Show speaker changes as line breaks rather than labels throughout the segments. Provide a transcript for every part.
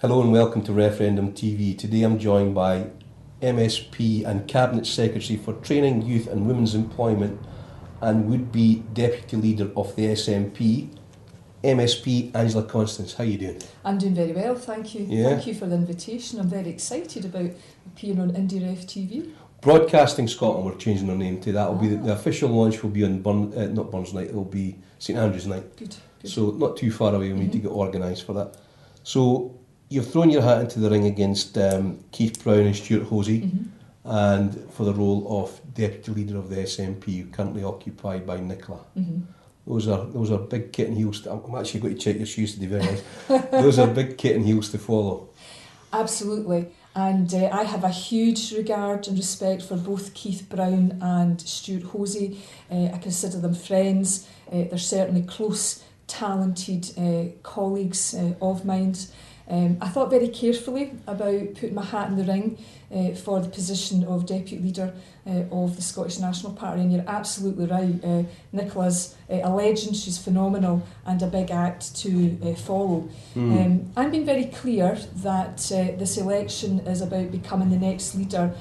Hello and welcome to Referendum TV. Today I'm joined by MSP and Cabinet Secretary for Training, Youth and Women's Employment and would-be Deputy Leader of the SNP, MSP Angela Constance. How are you doing?
I'm doing very well, thank you.
Yeah.
Thank you for the invitation. I'm very excited about appearing on RefTV.
Broadcasting Scotland, we're changing our name to. That'll be the official launch will be on not Burns Night, it'll be St Andrew's Night.
Good.
So not too far away, we need to get organised for that. So you've thrown your hat into the ring against Keith Brown and Stuart Hosey, and for the role of Deputy Leader of the SNP, currently occupied by Nicola. Those are big kit and heels. I'm actually going to check your shoes to be very honest. Those are big kit and heels to follow.
Absolutely. And I have a huge regard and respect for both Keith Brown and Stuart Hosey. I consider them friends. They're certainly close, talented colleagues of mine. I thought very carefully about putting my hat in the ring for the position of Deputy Leader of the Scottish National Party, and you're absolutely right. Nicola's a legend, she's phenomenal and a big act to follow. I'm being very clear that this election is about becoming the next leader,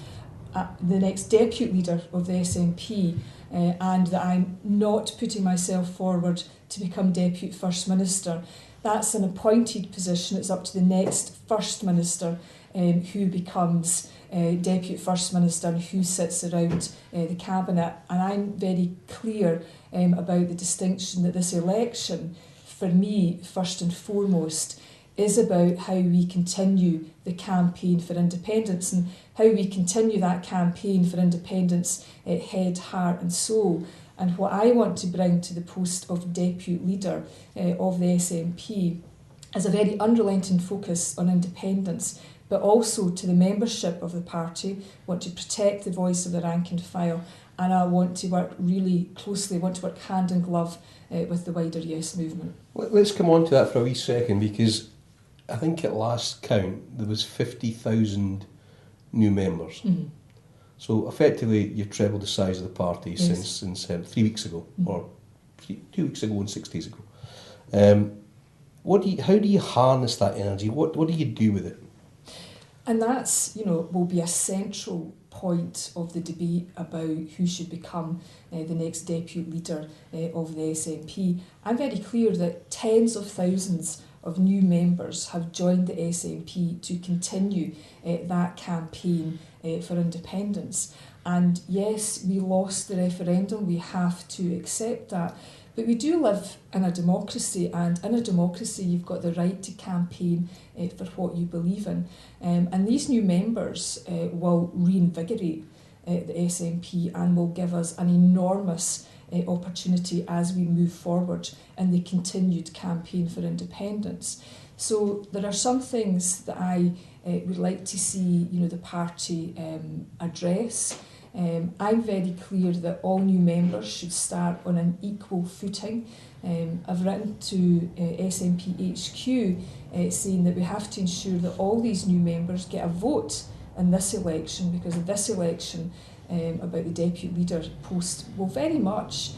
the next Deputy Leader of the SNP, and that I'm not putting myself forward to become Deputy First Minister. That's an appointed position. It's up to the next First Minister who becomes Deputy First Minister and who sits around the Cabinet. And I'm very clear about the distinction that this election, for me, first and foremost, is about how we continue the campaign for independence and how we continue that campaign for independence head, heart and soul. And what I want to bring to the post of Deputy Leader of the SNP is a very unrelenting focus on independence, but also to the membership of the party. I want to protect the voice of the rank and file, and I want to work really closely, I want to work hand in glove with the wider Yes movement.
Let's come on to that for a wee second, because I think at last count there was 50,000 new members. So effectively, you've trebled the size of the party since 3 weeks ago, or 2 weeks ago and 6 days ago. How do you harness that energy? What do you do with it?
And that's, will be a central point of the debate about who should become the next Deputy Leader of the SNP. I'm very clear that tens of thousands of new members have joined the SNP to continue that campaign for independence. And yes, we lost the referendum, we have to accept that. But we do live in a democracy, and in a democracy you've got the right to campaign for what you believe in. And these new members will reinvigorate the SNP and will give us an enormous opportunity as we move forward in the continued campaign for independence. So there are some things that I would like to see the party address. I'm very clear that all new members should start on an equal footing. I've written to SNP HQ saying that we have to ensure that all these new members get a vote in this election, because in this election about the Deputy Leader post will very much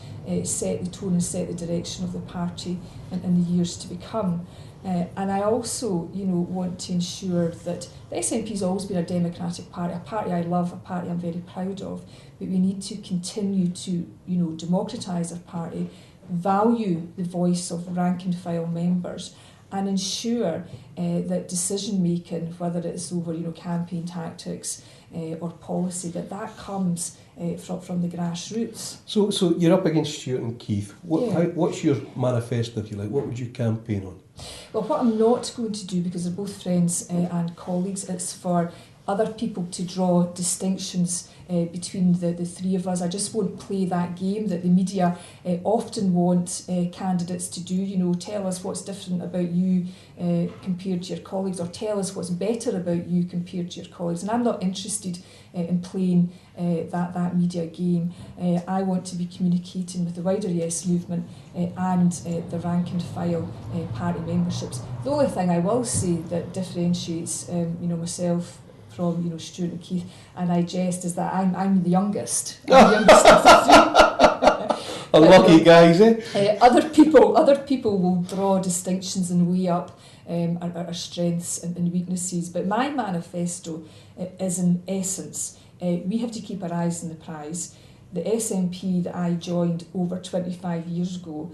set the tone and set the direction of the party in the years to become. And I also, want to ensure that the SNP has always been a democratic party, a party I love, a party I'm very proud of, but we need to continue to, democratise our party, value the voice of rank and file members, and ensure that decision making, whether it's over campaign tactics or policy, that comes from the grassroots.
So you're up against Stuart and Keith. What's your manifesto, if you like? What would you campaign on?
Well, what I'm not going to do, because they're both friends and colleagues, it's for other people to draw distinctions between the three of us. I just won't play that game that the media often want candidates to do. Tell us what's different about you compared to your colleagues, or tell us what's better about you compared to your colleagues. And I'm not interested in playing that media game. I want to be communicating with the wider Yes movement and the rank and file party memberships. The only thing I will say that differentiates myself from Stuart and Keith, and I jest, is that I'm the youngest. I'm the youngest of the three.
Unlucky guys, eh?
Other people will draw distinctions and weigh up our strengths and weaknesses. But my manifesto is, in essence, we have to keep our eyes on the prize. The SNP that I joined over 25 years ago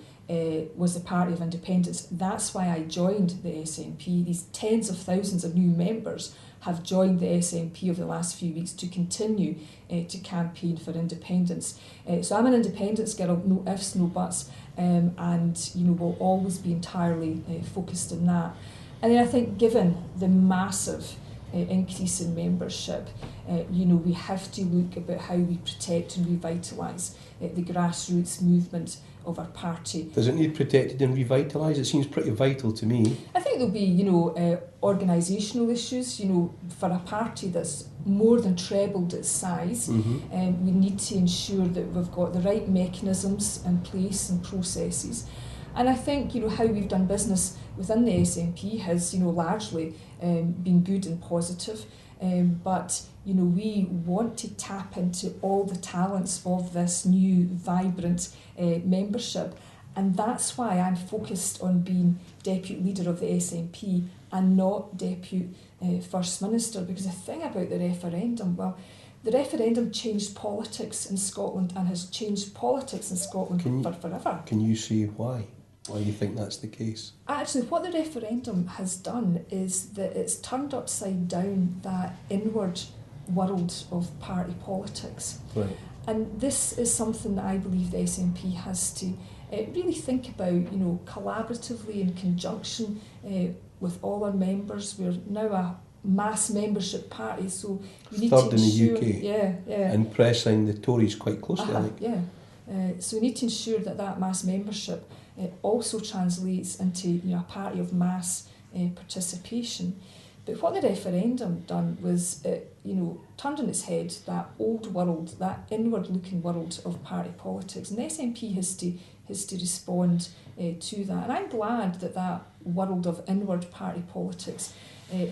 was the Party of Independence. That's why I joined the SNP. These tens of thousands of new members have joined the SNP over the last few weeks to continue to campaign for independence. So I'm an independence girl, no ifs, no buts, and will always be entirely focused on that. And then I think, given the massive increase in membership, we have to look about how we protect and revitalise the grassroots movement of our party.
Does it need protected and revitalised? It seems pretty vital to me.
I think there'll be, organisational issues. For a party that's more than trebled its size, we need to ensure that we've got the right mechanisms in place and processes. And I think, how we've done business within the SNP has, largely been good and positive. But, we want to tap into all the talents of this new, vibrant membership. And that's why I'm focused on being Deputy Leader of the SNP and not Deputy First Minister. Because the thing about the referendum, the referendum changed politics in Scotland and has changed politics in Scotland for forever.
Can you see why? Why do you think that's the case?
Actually, what the referendum has done is that it's turned upside down that inward world of party politics.
Right.
And this is something that I believe the SNP has to really think about, collaboratively in conjunction with all our members. We're now a mass membership party, so we need
Third
to ensure...
in the UK.
Yeah.
And pressing the Tories quite closely, I think.
Yeah. So we need to ensure that mass membership also translates into a party of mass participation. But what the referendum done was, turned on its head that old world, that inward-looking world of party politics, and the SNP has to respond to that. And I'm glad that world of inward party politics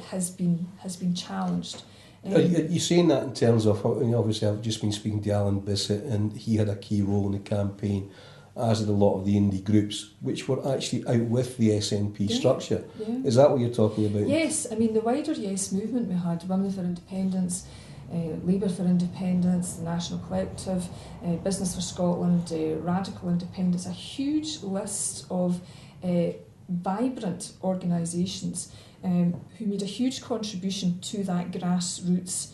has been challenged.
Are you saying that in terms of, obviously I've just been speaking to Alan Bissett, and he had a key role in the campaign, as did a lot of the indie groups, which were actually out with the SNP structure. Yeah. Is that what you're talking about?
Yes, I mean the wider Yes movement we had, Women for Independence, Labour for Independence, the National Collective, Business for Scotland, Radical Independence, a huge list of vibrant organisations who made a huge contribution to that grassroots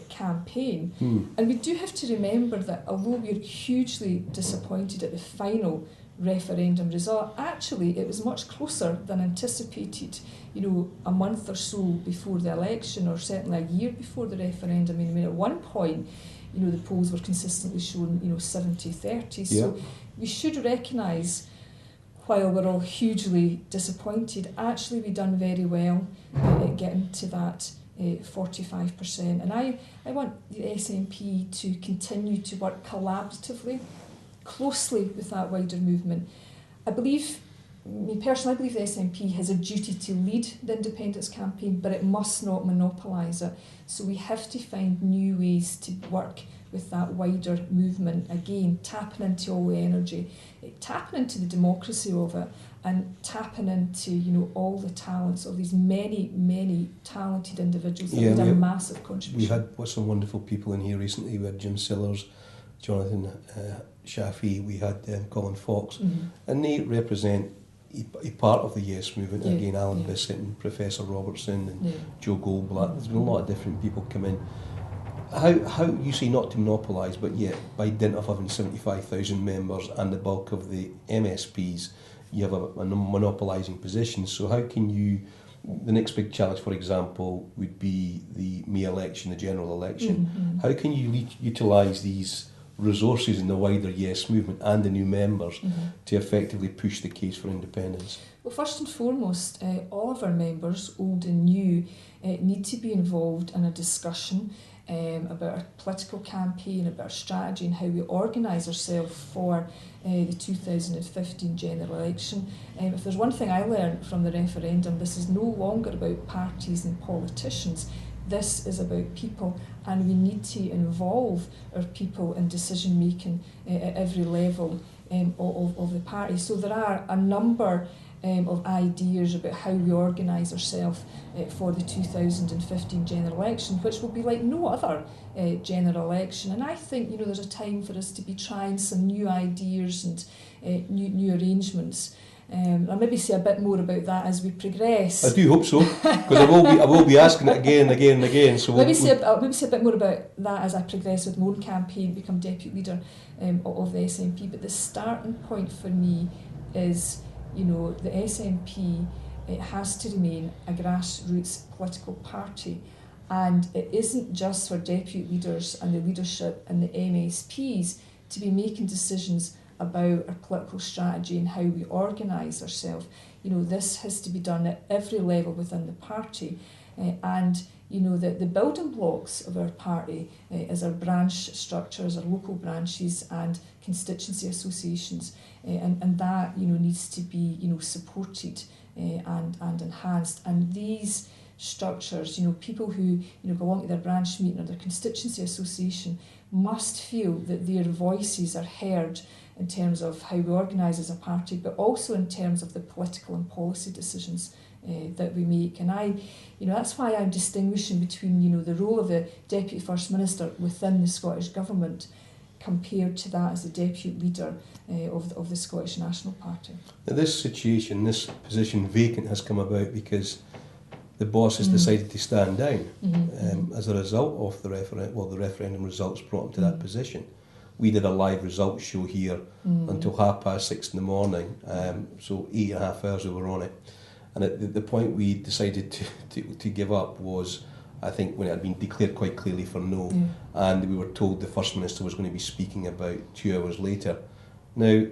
campaign. And we do have to remember that although we're hugely disappointed at the final referendum result, actually it was much closer than anticipated, a month or so before the election, or certainly a year before the referendum. I mean, at one point, the polls were consistently showing, 70-30. So we should recognise, while we're all hugely disappointed, actually we've done very well at getting to that 45%. And I want the SNP to continue to work collaboratively, closely with that wider movement. I believe the SNP has a duty to lead the independence campaign, but it must not monopolise it. So we have to find new ways to work with that wider movement, again, tapping into all the energy, tapping into the democracy of it, and tapping into, all the talents of these many, many talented individuals that made a massive contribution.
We had some wonderful people in here recently. We had Jim Sillars, Jonathan Shafi, we had Colin Fox, and they represent a part of the Yes movement. Again, Alan Bissett and Professor Robertson and Joe Goldblatt. There's been a lot of different people come in. How you say not to monopolise, but yet by dint of having 75,000 members and the bulk of the MSPs, you have a monopolising position. So how can you, the next big challenge, for example, would be the May election, the general election. How can you utilise these resources in the wider Yes movement and the new members to effectively push the case for independence?
Well, first and foremost, all of our members, old and new, need to be involved in a discussion about our political campaign, about our strategy and how we organise ourselves for the 2015 general election. If there's one thing I learned from the referendum, this is no longer about parties and politicians. This is about people, and we need to involve our people in decision making at every level of the party. So there are a number of ideas about how we organise ourselves for the 2015 general election, which will be like no other general election. And I think, you know, there's a time for us to be trying some new ideas and new arrangements. I'll maybe say a bit more about that as we progress.
I do hope so, because I will be asking it again and again and again. So
I'll maybe say a bit more about that as I progress with my own campaign, become deputy leader of the SNP. But the starting point for me is, you know, the SNP, it has to remain a grassroots political party, and it isn't just for deputy leaders and the leadership and the MSPs to be making decisions about our political strategy and how we organise ourselves. You know, this has to be done at every level within the party, and you know that the building blocks of our party is our branch structures, our local branches and constituency associations, and that, you know, needs to be, you know, supported and enhanced. And these structures, you know, people who, you know, belong to their branch meeting or their constituency association must feel that their voices are heard in terms of how we organise as a party, but also in terms of the political and policy decisions that we make. And you know, that's why I'm distinguishing between, you know, the role of the Deputy First Minister within the Scottish Government compared to that as the Deputy Leader of the Scottish National Party.
Now, this situation, this position vacant, has come about because the boss has decided to stand down as a result of the referendum. Well, the referendum results brought him to that position. We did a live results show here until 6:30 in the morning, so 8.5 hours we were on it. And at the point we decided to give up was, I think, when it had been declared quite clearly for no, and we were told the First Minister was going to be speaking about 2 hours later. Now,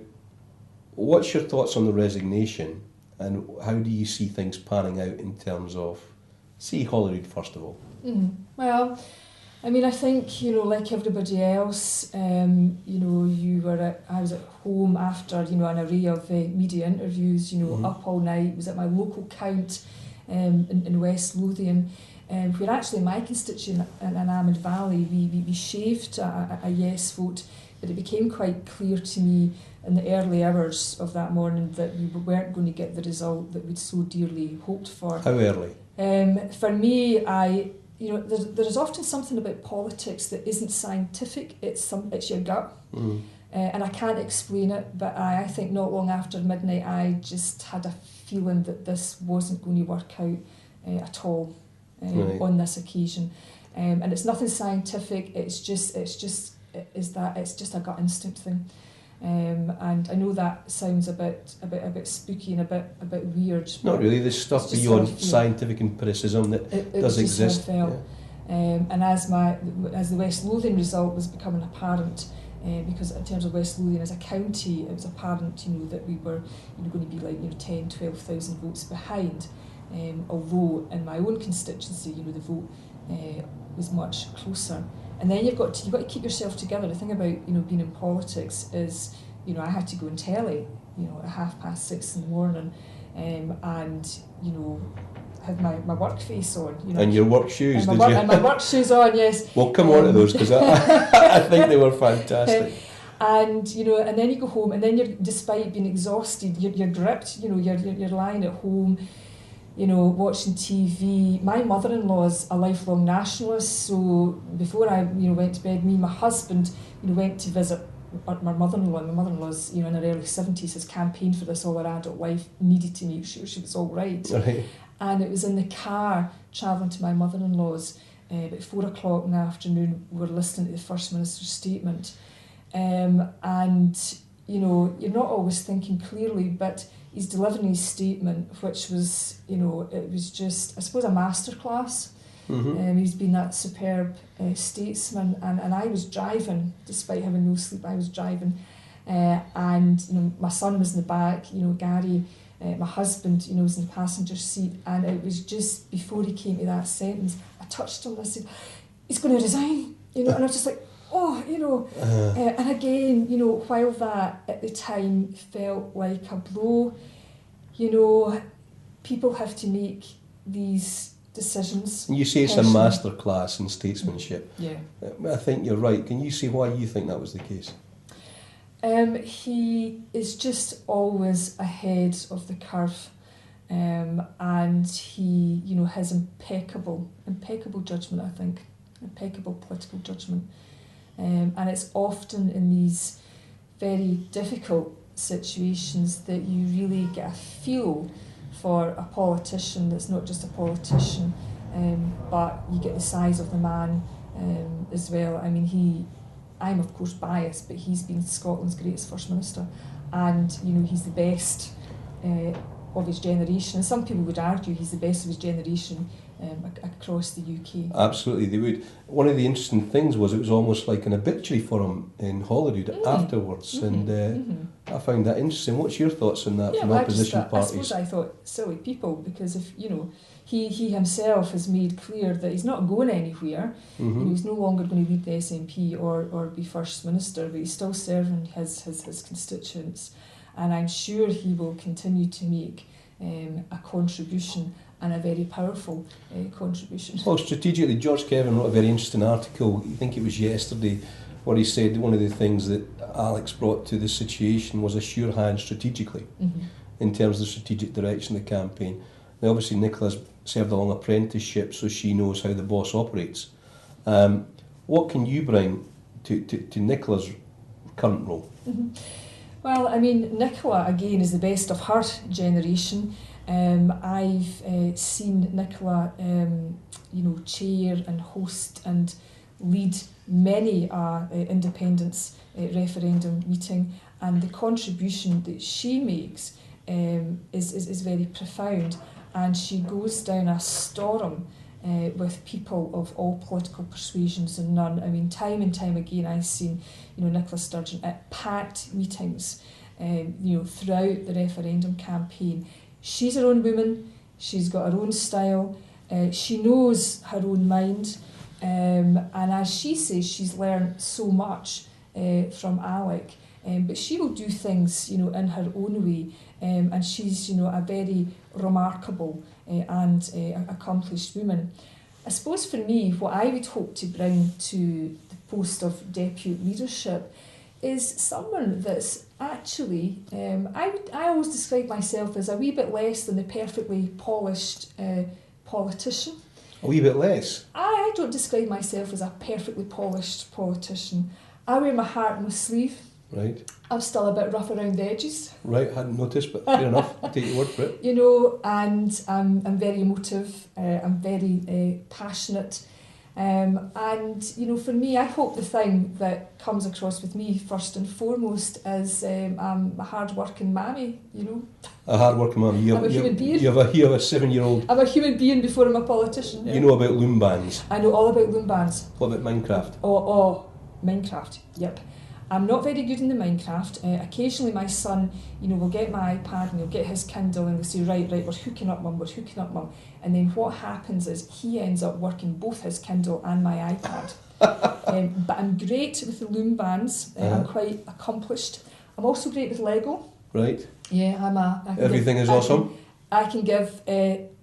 what's your thoughts on the resignation, and how do you see things panning out in terms of, say, Holyrood first of all?
Well, I mean, I think, you know, like everybody else, you know, I was at home after, you know, an array of media interviews, you know, up all night, was at my local count in West Lothian, where actually my constituent in Amid Valley, we shaved a yes vote, but it became quite clear to me in the early hours of that morning that we weren't going to get the result that we'd so dearly hoped for.
How early?
For me, you know, there's often something about politics that isn't scientific. It's your gut, and I can't explain it. But I think not long after midnight, I just had a feeling that this wasn't going to work out at all on this occasion. And it's nothing scientific. It's just a gut instinct thing. And I know that sounds a bit spooky and a bit weird.
Not really. There's stuff beyond scientific empiricism that does exist.
And as the West Lothian result was becoming apparent, because in terms of West Lothian as a county, it was apparent, you know, that we were, you know, going to be like, you know, 10,000-12,000 votes behind. Although in my own constituency, you know, the vote was much closer. And then you've got to keep yourself together. The thing about, you know, being in politics is, you know, I had to go and telly, you know, at 6:30 in the morning, and you know, had my work face on, you know,
and your work shoes,
and my work shoes on, yes.
Well, come on to those, because I think they were fantastic.
And you know, and then you go home, and then you're, despite being exhausted, you're gripped. You know, you're lying at home, you know, watching TV. My mother-in-law's a lifelong nationalist, so before I, you know, went to bed, me and my husband, you know, went to visit my mother-in-law. My mother-in-law's, you know, in her early 70s, has campaigned for this all her adult life, needed to make sure she was all right. And it was in the car travelling to my mother-in-law's about 4 o'clock in the afternoon. We were listening to the First Minister's statement, and you know, you're not always thinking clearly, but he's delivering his statement, which was, you know, it was just, I suppose, a masterclass. He's been that superb statesman, and I was driving, despite having no sleep. I was driving, and you know, my son was in the back, you know, Gary, my husband, you know, was in the passenger seat, and it was just before he came to that sentence, I touched him and I said, he's going to resign, you know, and I was just like, oh, you know, and again, you know, while that at the time felt like a blow, you know, people have to make these decisions.
You say it's a masterclass in statesmanship.
Yeah.
I think you're right. Can you say why you think that was the case?
He is just always ahead of the curve, and he, has impeccable judgment. I think impeccable political judgment, and it's often in these very difficult situations that you really get a feel for a politician that's not just a politician, but you get the size of the man as well. I mean, I'm of course biased, but he's been Scotland's greatest First Minister, and he's the best of his generation. And some people would argue he's the best of his generation across the UK.
Absolutely, they would. One of the interesting things was it was almost like an obituary for him in Holyrood afterwards, and I found that interesting. What's your thoughts on that from opposition parties?
I suppose I thought silly people, because if he himself has made clear that he's not going anywhere. He's no longer going to lead the SNP or be First Minister, but he's still serving his constituents, and I'm sure he will continue to make a contribution, and a very powerful contribution.
Well, strategically, George Kevin wrote a very interesting article, I think it was yesterday, where he said one of the things that Alex brought to the situation was a sure hand strategically, in terms of the strategic direction of the campaign. Now, obviously, Nicola's served a long apprenticeship, so she knows how the boss operates. What can you bring to Nicola's current role?
Well, I mean, Nicola, again, is the best of her generation. I've seen Nicola, chair and host and lead many independence referendum meeting, and the contribution that she makes is very profound, and she goes down a storm with people of all political persuasions and none. I mean, time and time again, I've seen Nicola Sturgeon at packed meetings, throughout the referendum campaign. She's her own woman, she's got her own style, she knows her own mind, and as she says, she's learned so much from Alec, but she will do things in her own way, and she's a very remarkable and accomplished woman. I suppose for me, what I would hope to bring to the post of deputy leadership is someone that's actually, I always describe myself as a wee bit less than the perfectly polished politician.
A wee bit less?
I don't describe myself as a perfectly polished politician. I wear my heart on my sleeve.
Right.
I'm still a bit rough around the edges.
Right, hadn't noticed, but fair enough. I'll take your word for it.
And I'm very emotive, I'm very passionate. And for me, I hope the thing that comes across with me first and foremost is I'm a hard-working mammy,
A hard-working mammy.
I'm a human being.
You have a 7-year-old.
I'm a human being before I'm a politician.
You know about loom bands.
I know all about loom bands.
What about Minecraft?
Oh, Minecraft, yep. I'm not very good in the Minecraft. Occasionally my son, will get my iPad and he'll get his Kindle and they'll say, right, we're hooking up, Mum, we're hooking up, Mum. And then what happens is he ends up working both his Kindle and my iPad. But I'm great with the loom bands. I'm quite accomplished. I'm also great with Lego.
Right.
Yeah,
Everything is awesome.
I can give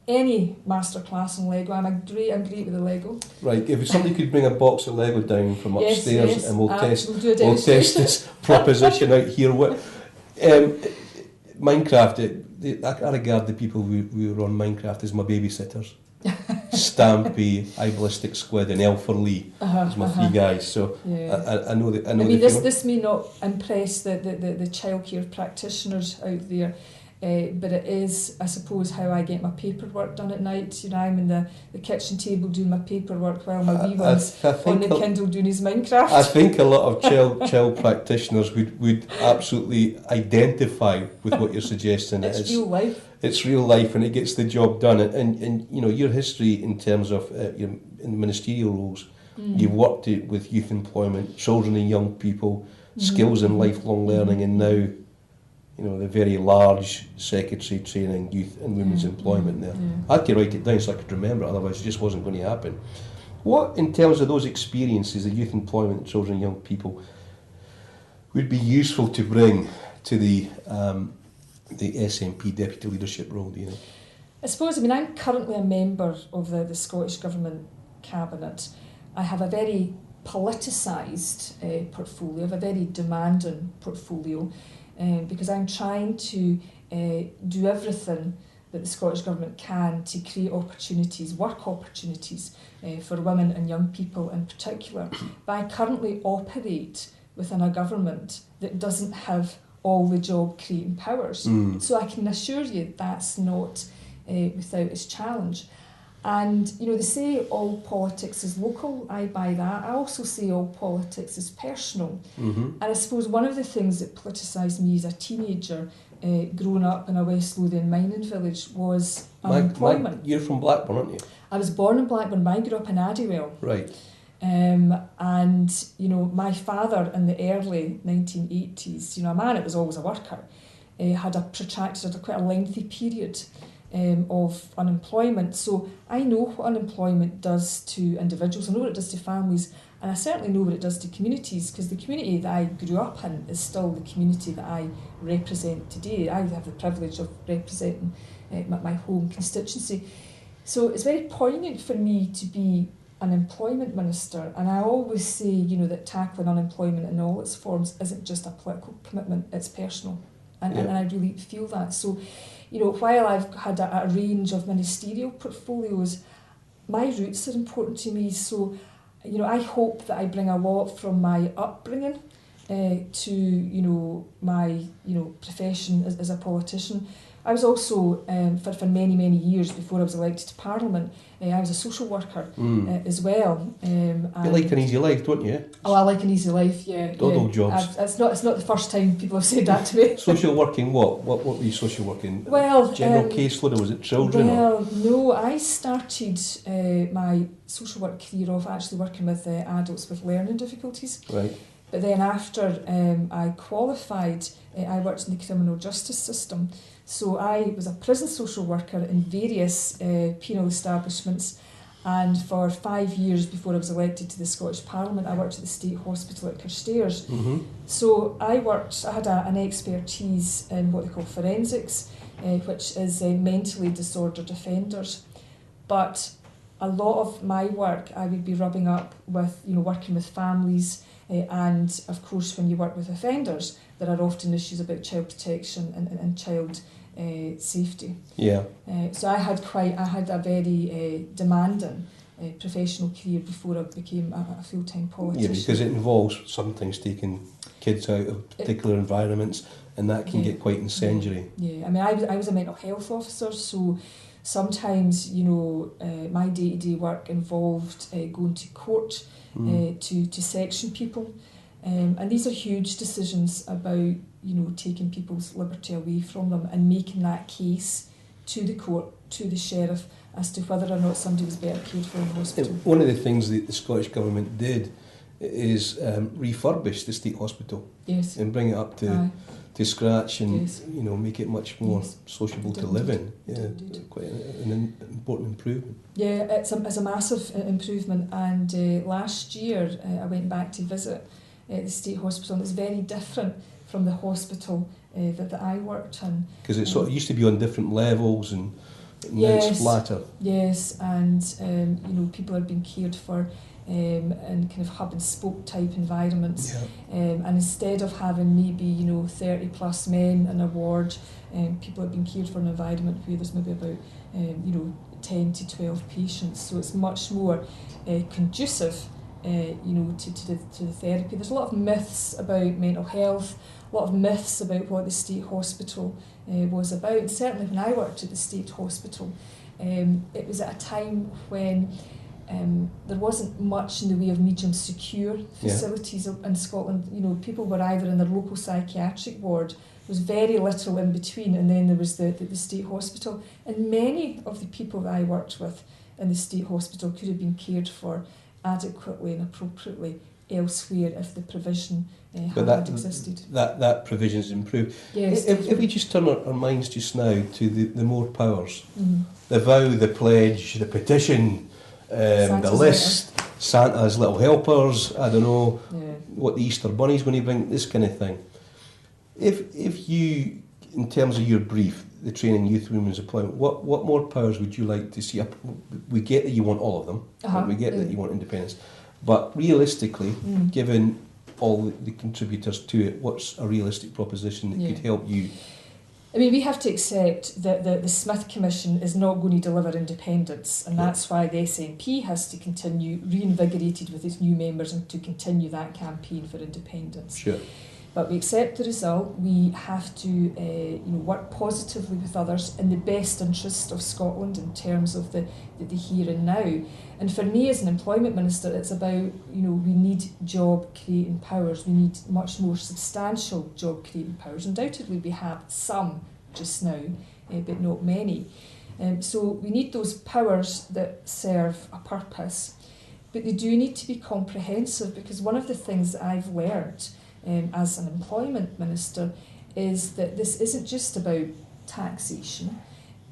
any masterclass on Lego. I'm great with the Lego. Right,
if somebody could bring a box of Lego down from upstairs,
yes,
and we'll test
this
proposition out here. Minecraft, I regard the people who are on Minecraft as my babysitters. Stampy, iBallistic Squid and Elfer Lee as my three guys. So yeah. I know that. I mean,
this may not impress the childcare practitioners out there. But it is, I suppose, how I get my paperwork done at night. I'm in the kitchen table doing my paperwork while my wee one's on the Kindle doing his Minecraft.
I think a lot of child practitioners would absolutely identify with what you're suggesting.
It's real life.
It's real life, and it gets the job done. And your history in terms of in ministerial roles, you've worked with youth employment, children and young people, skills and lifelong learning, and now the very large secretary training youth and women's employment there. I had to write it down so I could remember it, otherwise it just wasn't going to happen. What, in terms of those experiences of youth employment, children and young people, would be useful to bring to the SNP deputy leadership role, do you think?
I suppose, I'm currently a member of the Scottish Government Cabinet. I have a very politicised portfolio. I have a very demanding portfolio because I'm trying to do everything that the Scottish Government can to create opportunities, work opportunities for women and young people in particular. But I currently operate within a government that doesn't have all the job creating powers. So I can assure you that's not without its challenge. And they say all politics is local. I buy that. I also say all politics is personal. And I suppose one of the things that politicised me as a teenager, growing up in a West Lothian mining village, was unemployment.
You're from Blackburn, aren't you?
I was born in Blackburn, but I grew up in Addywell.
Right.
And my father in the early 1980s, a man that was always a worker, had quite a lengthy period of unemployment. So I know what unemployment does to individuals, I know what it does to families, and I certainly know what it does to communities, because the community that I grew up in is still the community that I represent today. I have the privilege of representing my home constituency. So it's very poignant for me to be an employment minister, and I always say, that tackling unemployment in all its forms isn't just a political commitment, it's personal. And I really feel that. So, while I've had a range of ministerial portfolios, my roots are important to me. So, I hope that I bring a lot from my upbringing to, my, profession as a politician. I was also, for many, many years before I was elected to Parliament, I was a social worker as well.
You like an easy life, don't you?
Oh, I like an easy life, yeah.
Doddle jobs.
It's not the first time people have said that to me.
Social working what? What were you social working?
Well,
general caseload, or was it children?
Well, no, I started my social work career off actually working with adults with learning difficulties.
Right.
But then after I qualified, I worked in the criminal justice system. So I was a prison social worker in various penal establishments, and for 5 years before I was elected to the Scottish Parliament, I worked at the State Hospital at Carstairs. So I had an expertise in what they call forensics, which is mentally disordered offenders. But a lot of my work I would be rubbing up with, working with families, and of course when you work with offenders, there are often issues about child protection and child safety. Yeah. So I had a very demanding professional career before I became a full-time politician.
Yeah, because it involves sometimes taking kids out of particular environments, and that can get quite incendiary.
Yeah, I mean, I was a mental health officer, so sometimes, my day-to-day work involved going to court to section people. And these are huge decisions about, taking people's liberty away from them and making that case to the court, to the sheriff, as to whether or not somebody was better cared for in hospital.
One of the things that the Scottish Government did is refurbish the State Hospital.
Yes.
And bring it up to scratch and make it much more sociable to live in. Yeah, quite an important improvement.
Yeah, it's a massive improvement, and last year I went back to visit the State Hospital, and it's very different from the hospital that I worked in.
Because it sort of used to be on different levels, and now it's flatter.
Yes, and people are being cared for in kind of hub and spoke type environments, and instead of having maybe 30 plus men in a ward, people are being cared for in an environment where there's maybe about 10 to 12 patients. So it's much more conducive to the therapy. There's a lot of myths about mental health, a lot of myths about what the State Hospital was about. And certainly when I worked at the State Hospital, it was at a time when there wasn't much in the way of medium secure facilities in Scotland. People were either in their local psychiatric ward, there was very little in between, and then there was the State Hospital. And many of the people that I worked with in the State Hospital could have been cared for adequately and appropriately elsewhere if the provision had existed.
That provision is improved.
Yes.
If we just turn our minds just now to the more powers, the vow, the pledge, the petition, the list, Santa's little helpers, I don't know what the Easter Bunny's going to bring, this kind of thing. If you, in terms of your brief, the training youth women's employment, what more powers would you like to see? We get that you want all of them, and we get that you want independence, But realistically, given all the contributors to it, what's a realistic proposition that could help you?
I mean, we have to accept that the Smith Commission is not going to deliver independence, and that's why the SNP has to continue reinvigorated with its new members and to continue that campaign for independence.
Sure.
But we accept the result. We have to work positively with others in the best interest of Scotland in terms of the here and now. And for me as an employment minister, it's about, we need job creating powers. We need much more substantial job creating powers. Undoubtedly we have some just now, but not many. So we need those powers that serve a purpose. But they do need to be comprehensive, because one of the things that I've learned as an employment minister is that this isn't just about taxation,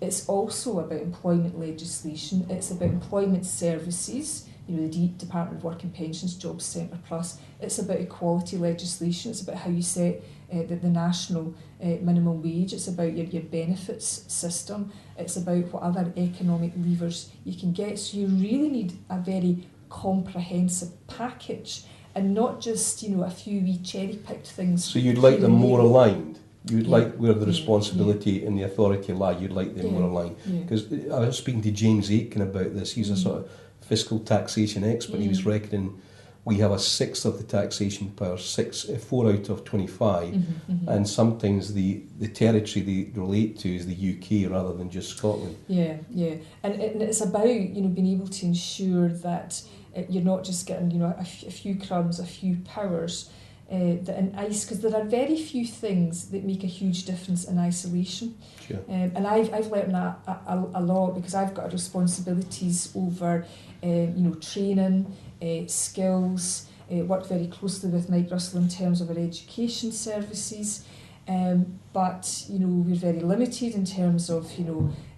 it's also about employment legislation, it's about employment services, the Department of Work and Pensions, Jobs Centre Plus, it's about equality legislation, it's about how you set the national minimum wage, it's about your benefits system, it's about what other economic levers you can get. So you really need a very comprehensive package, and not just a few wee cherry-picked things.
So you'd like them more aligned? You'd like where the responsibility and the authority lie, you'd like them more aligned? Because I was speaking to James Aitken about this. He's a sort of fiscal taxation expert. He was reckoning we have a sixth of the taxation power, 4 out of 25, and sometimes the territory they relate to is the UK rather than just Scotland.
Yeah, and it's about being able to ensure that you're not just getting a few crumbs, a few powers that in because there are very few things that make a huge difference in isolation.
Sure.
And I've learned that a lot, because I've got responsibilities over training, skills, worked very closely with Mike Russell in terms of our education services, but we're very limited in terms of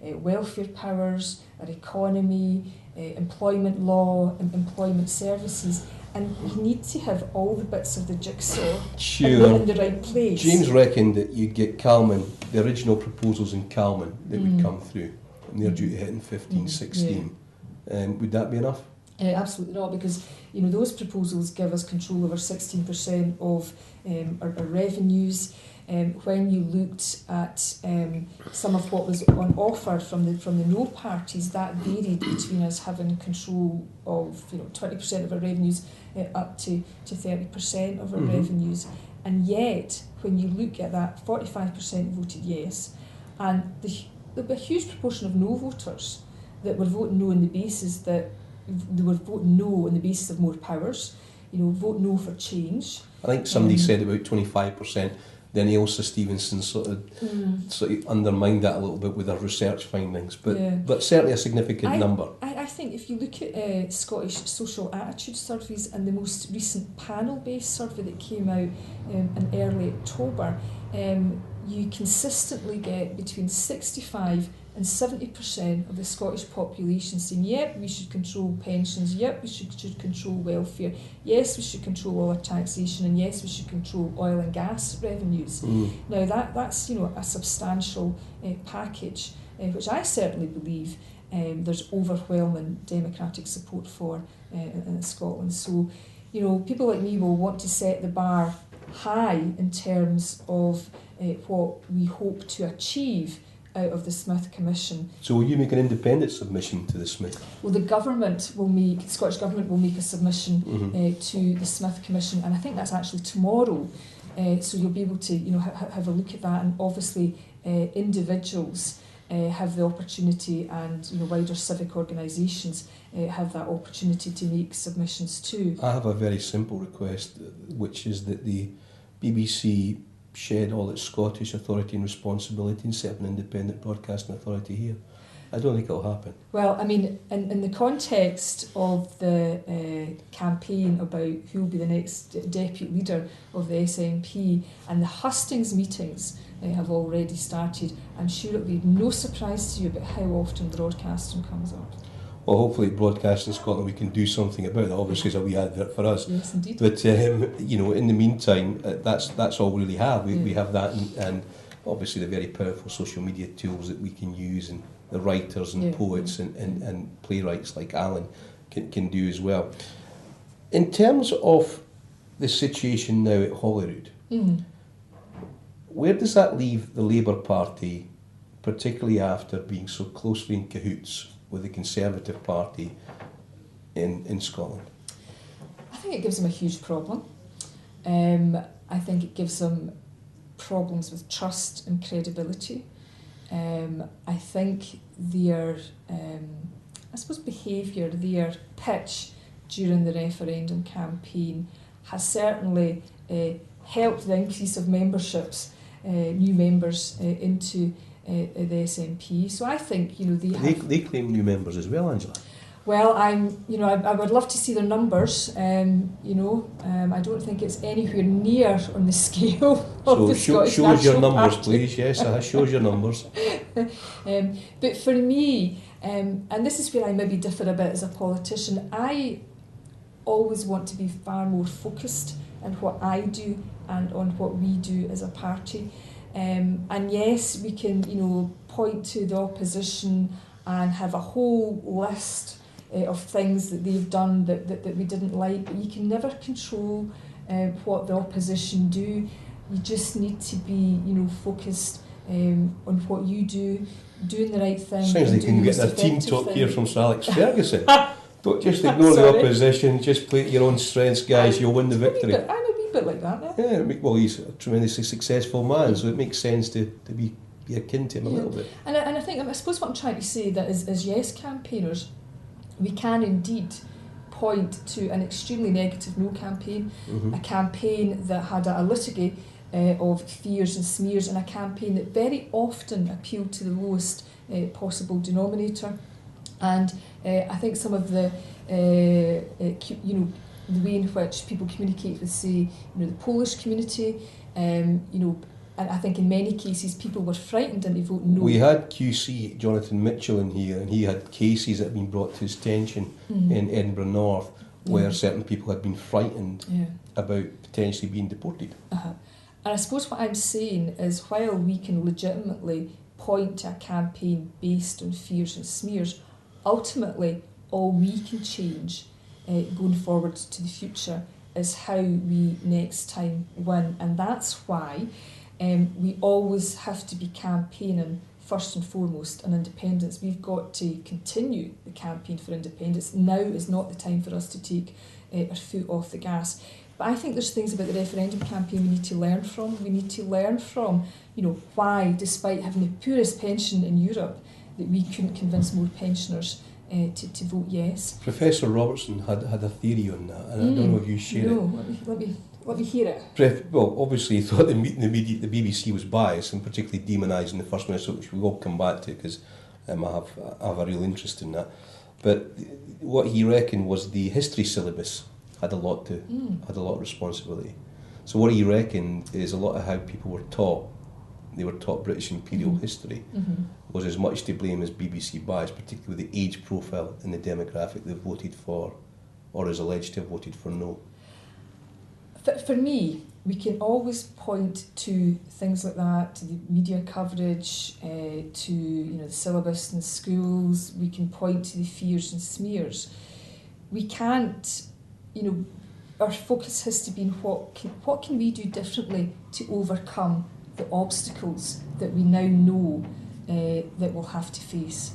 welfare powers, our economy, employment law, and employment services, and we need to have all the bits of the jigsaw in the right place.
James reckoned that you'd get Calman, the original proposals in Calman that would come through, and they're due to hit in 15-16. Would that be enough?
Absolutely not, because those proposals give us control over 16% of our revenues. When you looked at some of what was on offer from the no parties, that varied between us having control of 20% of our revenues up to 30% of our revenues. And yet, when you look at that, 45% voted yes, and there'll be a huge proportion of no voters that were voting no on the basis that they were voting no on the basis of more powers, vote no for change.
I think somebody said about 25%. Then Ailsa Stevenson sort of undermined that a little bit with her research findings, but certainly a significant number.
I think if you look at Scottish social attitude surveys and the most recent panel-based survey that came out in early October, you consistently get between 65 and 70% of the Scottish population saying, yep, we should control pensions, yep, we should control welfare, yes, we should control all our taxation, and yes, we should control oil and gas revenues. Now that's a substantial package, which I certainly believe there's overwhelming democratic support for in Scotland. So, people like me will want to set the bar high in terms of what we hope to achieve out of the Smith Commission.
So will you make an independent submission to the Smith?
Well, the Scottish Government will make a submission to the Smith Commission, and I think that's actually tomorrow. So you'll be able to have a look at that, and obviously individuals have the opportunity, and wider civic organisations have that opportunity to make submissions too.
I have a very simple request, which is that the BBC shed all its Scottish authority and responsibility and set up an independent broadcasting authority here. I don't think it'll happen.
Well, I mean, in the context of the campaign about who will be the next deputy leader of the SNP, and the hustings meetings have already started, I'm sure it'll be no surprise to you about how often broadcasting comes up.
Well, hopefully Broadcasting Scotland we can do something about that. Obviously, it's a wee advert for us.
Yes, indeed.
But in the meantime, that's all we really have. We have that, and obviously the very powerful social media tools that we can use, and the writers and poets and playwrights like Alan can do as well. In terms of the situation now at Holyrood, where does that leave the Labour Party, particularly after being so closely in cahoots with the Conservative Party in Scotland?
I think it gives them a huge problem. I think it gives them problems with trust and credibility. I think their, behaviour, their pitch during the referendum campaign has certainly helped the increase of memberships, new members into the SNP. So I think
They claim new members as well, Angela.
Well, I would love to see their numbers. I don't think it's anywhere near on the scale of the Scottish
National Party. Show us your numbers,
Party.
Please. Yes, show us your numbers.
But for me, and this is where I maybe differ a bit as a politician, I always want to be far more focused on what I do and on what we do as a party. And yes, we can, point to the opposition and have a whole list of things that they've done that we didn't like, but you can never control what the opposition do. You just need to be, focused on what you do, doing the right thing.
Sounds like you can get a team talk here from Sir Alex Ferguson. Don't just ignore the opposition, just play to your own strengths, guys, you'll win the victory.
I'm a wee bit like that now.
Yeah, well, he's a tremendously successful man, so it makes sense to be akin to him a little bit.
And I suppose what I'm trying to say that as yes campaigners, we can indeed point to an extremely negative no campaign, a campaign that had a litany of fears and smears, and a campaign that very often appealed to the lowest possible denominator. And I think some of the the way in which people communicate with, say, the Polish community, and I think in many cases people were frightened and they vote no.
We had QC Jonathan Mitchell in here, and he had cases that had been brought to his attention in Edinburgh North where certain people had been frightened about potentially being deported.
And I suppose what I'm saying is, while we can legitimately point to a campaign based on fears and smears, ultimately all we can change going forward to the future is how we next time win. And that's why we always have to be campaigning first and foremost on independence. We've got to continue the campaign for independence. Now is not the time for us to take our foot off the gas. But I think there's things about the referendum campaign we need to learn from. We need to learn from, why, despite having the poorest pension in Europe, that we couldn't convince more pensioners to vote yes.
Professor Robertson had a theory on that, and I don't know if you share it.
Let me hear it.
Well, obviously he thought the BBC was biased, and particularly demonising the First Minister, which we will come back to because I have a real interest in that. But what he reckoned was the history syllabus had a lot of responsibility. So what he reckoned is a lot of how people were taught. They were taught British imperial history was as much to blame as BBC bias, particularly with the age profile and the demographic they voted for, or is alleged to have voted for no.
For me, we can always point to things like that, to the media coverage, to the syllabus in schools. We can point to the fears and smears. We can't, our focus has to be on what can we do differently to overcome the obstacles that we now know that we'll have to face.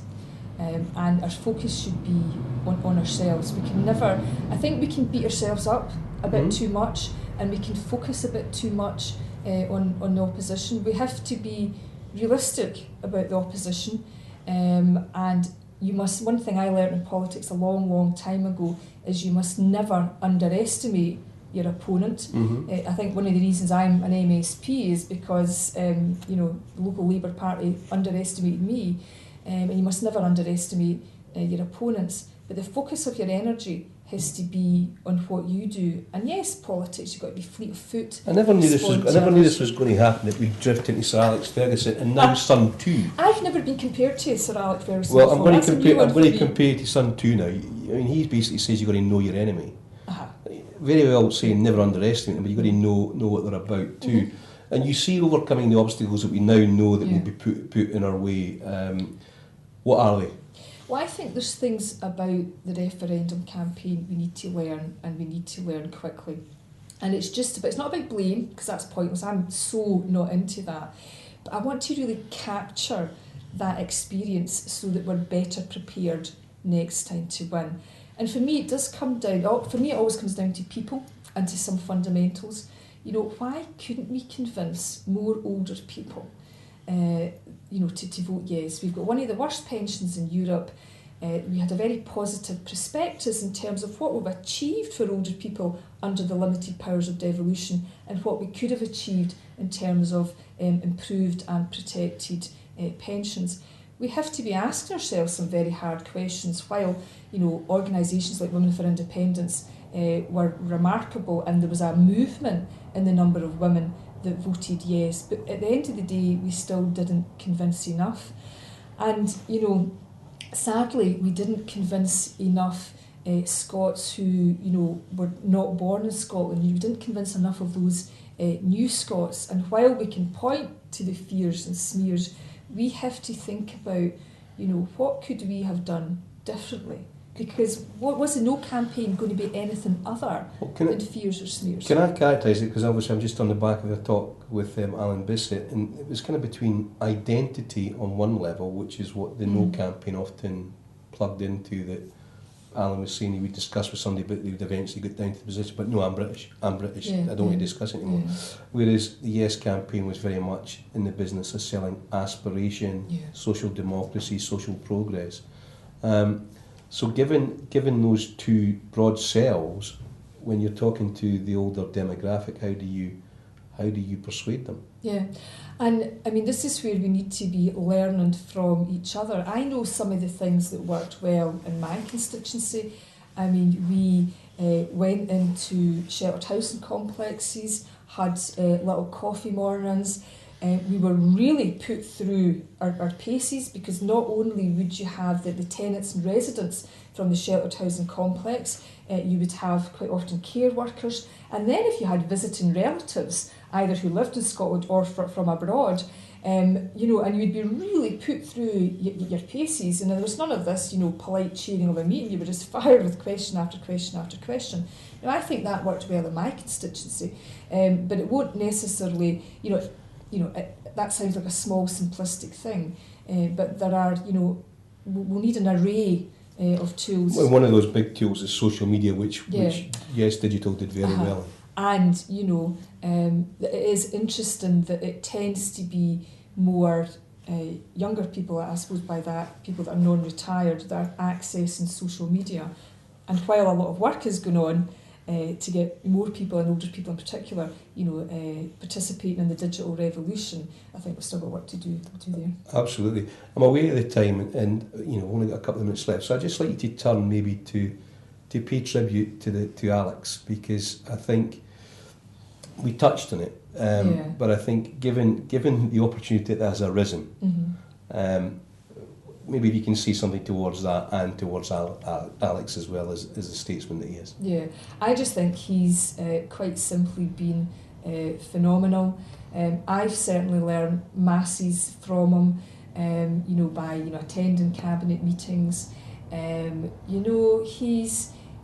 And our focus should be on ourselves. We can never, I think we can beat ourselves up a bit too much, and we can focus a bit too much on the opposition. We have to be realistic about the opposition, and one thing I learned in politics a long time ago is you must never underestimate your opponent. I think one of the reasons I'm an MSP is because the local Labour Party underestimated me, and you must never underestimate your opponents. But the focus of your energy has to be on what you do. And yes, politics, you've got to be fleet of foot.
I never knew this was going to happen, that we'd drift into Sir Alex Ferguson and now Son 2.
I've never been compared to Sir Alex Ferguson.
Well, I'm going to compare you to Son 2 now. I mean, he basically says you've got to know your enemy. Very well saying never underestimate them, but you've got to know what they're about too. And you see overcoming the obstacles that we now know that will be put in our way. What are they?
Well, I think there's things about the referendum campaign we need to learn, and we need to learn quickly. And it's not about blame, because that's pointless. I'm so not into that. But I want to really capture that experience so that we're better prepared next time to win. And for me, it does come down, for me it always comes down to people and to some fundamentals. You know, why couldn't we convince more older people, to vote yes? We've got one of the worst pensions in Europe. We had a very positive prospectus in terms of what we've achieved for older people under the limited powers of devolution, and what we could have achieved in terms of improved and protected pensions. We have to be asking ourselves some very hard questions. While organisations like Women for Independence were remarkable, and there was a movement in the number of women that voted yes, but at the end of the day we still didn't convince enough. And sadly, we didn't convince enough Scots who, were not born in Scotland. We didn't convince enough of those new Scots. And while we can point to the fears and smears, we have to think about, what could we have done differently? Because what was the No campaign going to be anything other than fears or smears?
Can I characterise it? Because obviously I'm just on the back of a talk with Alan Bissett, and it was kind of between identity on one level, which is what the No campaign often plugged into, that Alan was saying he would discuss with somebody, but they would eventually get down to the position, but no, I'm British, yeah, I don't want to discuss it anymore. Yeah. Whereas the Yes campaign was very much in the business of selling aspiration, social democracy, social progress. So given those two broad selves, when you're talking to the older demographic, how do you persuade them?
Yeah, and I mean, this is where we need to be learning from each other. I know some of the things that worked well in my constituency. I mean, we went into sheltered housing complexes, had little coffee mornings. We were really put through our paces, because not only would you have the tenants and residents from the sheltered housing complex, you would have quite often care workers, and then if you had visiting relatives, either who lived in Scotland or from abroad, and you'd be really put through your paces, and there was none of this, polite cheering of a meeting. You were just fired with question after question after question. Now, I think that worked well in my constituency, but it won't necessarily, that sounds like a small, simplistic thing, but there are, we'll need an array of tools.
Well, one of those big tools is social media, which Yes Digital did very well.
And, it is interesting that it tends to be more younger people, I suppose by that, people that are non-retired, that are accessing social media. And while a lot of work is going on, to get more people, and older people in particular, participating in the digital revolution, I think we've still got work to do there.
Absolutely. I'm aware of the time, and only got a couple of minutes left, so I'd just like you to turn maybe to pay tribute to Alex, because I think we touched on it, but I think given the opportunity that has arisen, maybe if you can say something towards that, and towards Alex as well, as the statesman that he is. Yeah,
I just think he's quite simply been phenomenal. I've certainly learned masses from him, by attending cabinet meetings.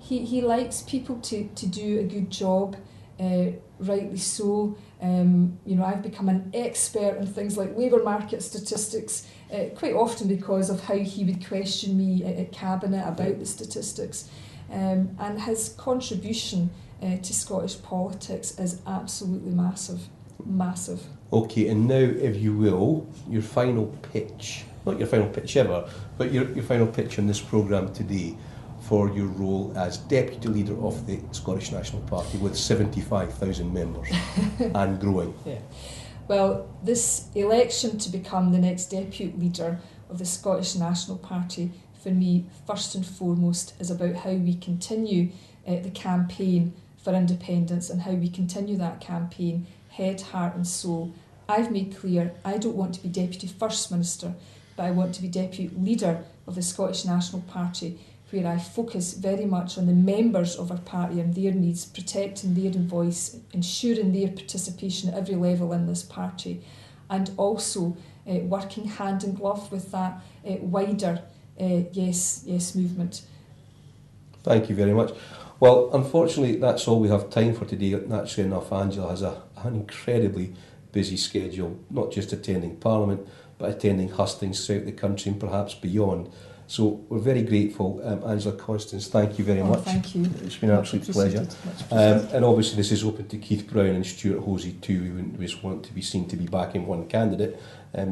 He likes people to do a good job, rightly so. I've become an expert in things like labour market statistics, quite often because of how he would question me at Cabinet about the statistics. And his contribution to Scottish politics is absolutely massive. Massive.
Okay, and now, if you will, your final pitch, not your final pitch ever, but your final pitch on this programme today for your role as Deputy Leader of the Scottish National Party with 75,000 members and growing.
Yeah. Well, this election to become the next Deputy Leader of the Scottish National Party, for me, first and foremost, is about how we continue the campaign for independence, and how we continue that campaign head, heart and soul. I've made clear I don't want to be Deputy First Minister, but I want to be Deputy Leader of the Scottish National Party, where I focus very much on the members of our party and their needs, protecting their voice, ensuring their participation at every level in this party, and also working hand in glove with that wider yes movement.
Thank you very much. Well, unfortunately, that's all we have time for today. Naturally enough, Angela has an incredibly busy schedule, not just attending Parliament, but attending hustings throughout the country and perhaps beyond. So we're very grateful. Angela Constance, thank you very much.
Thank you.
It's been an
Much
absolute pleasure.
appreciated.
And obviously this is open to Keith Brown and Stuart Hosey too. We wouldn't just want to be seen to be backing one candidate.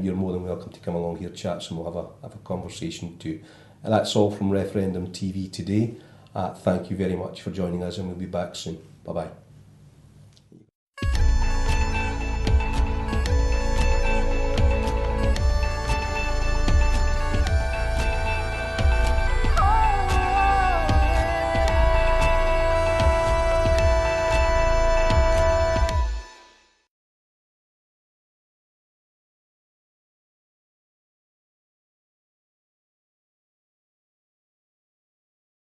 You're more than welcome to come along here, chats, and we'll have a conversation too. And that's all from Referendum TV today. Thank you very much for joining us, and we'll be back soon. Bye-bye.